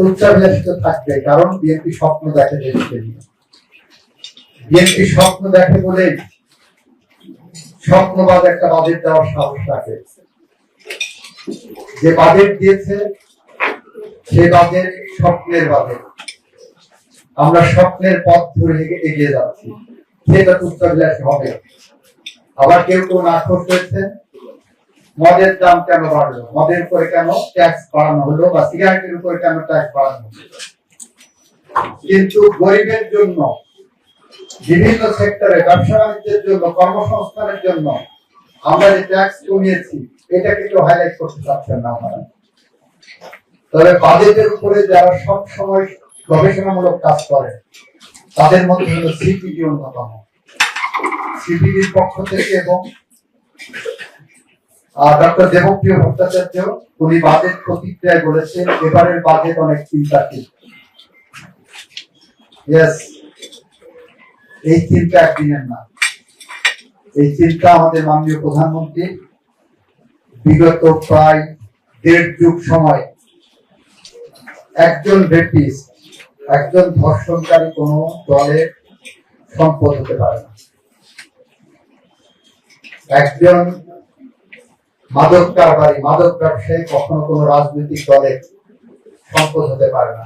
উচ্চাভিলাষিত থাকবে, কারণ বিএনপি স্বপ্ন দেখে দেশকে নিয়ে। বিএনপি স্বপ্ন দেখে বলে স্বপ্নবাদ একটা বাজেট দেওয়ার সাহস রাখে। যে বাজেট দিয়েছে সে বাজেট স্বপ্নের বাজেট। আমরা স্বপ্নের পথ ধরে এগিয়ে যাচ্ছি, সেটা উচ্চাভিলাষী হবে। আবার কেউ কেউ নাখোশ হয়েছে, মদের দাম কেন বাড়লো, মদের উপরে কেন ট্যাক্স বাড়ানো হলো, বা সিগারেটের উপরে কেন ট্যাক্স বাড়ানো হলো। কিন্তু গরিবের জন্য, বিভিন্ন সেক্টরে ব্যবসা বাণিজ্যের জন্য, কর্মসংস্থানের জন্য আমরা যে ট্যাক্স কমিয়েছি, এটাকে কেউ হাইলাইট করতে চাচ্ছেন না আপনারা। তবে বাজেটের উপরে যারা সব সময় গবেষণামূলক কাজ করে, তাদের মধ্যে হলো সিপিডি অন্যতম। সিপিডির পক্ষ থেকে এবং ডক্টর দেবপ্রিয় ভট্টাচার্য, উনি বাজেট প্রতিক্রিয়ায় বলেছেন এবারের বাজেট অনেক চিন্তাশীল। এই চিন্তা একদিনের না, এই চিন্তা আমাদের মাননীয় প্রধানমন্ত্রী বিগত প্রায় 1.5 যুগ সময় একজন রেপিস্ট, একজন ধর্ষণকারী কোন দলের সম্পদ হতে পারে না। একজন মাদক কারবারি, মাদক ব্যবসায়ী কখনো কোন রাজনৈতিক দলের সম্পদ হতে পারে না।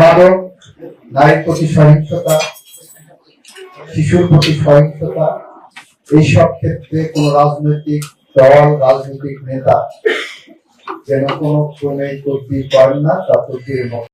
মাদক, নারীর প্রতি সহিংসতা, শিশুর প্রতি সহিংসতা, এইসব ক্ষেত্রে কোন রাজনৈতিক দল, রাজনৈতিক নেতা যেন কোনো ক্রমে তদবির করেন না, তা তদবির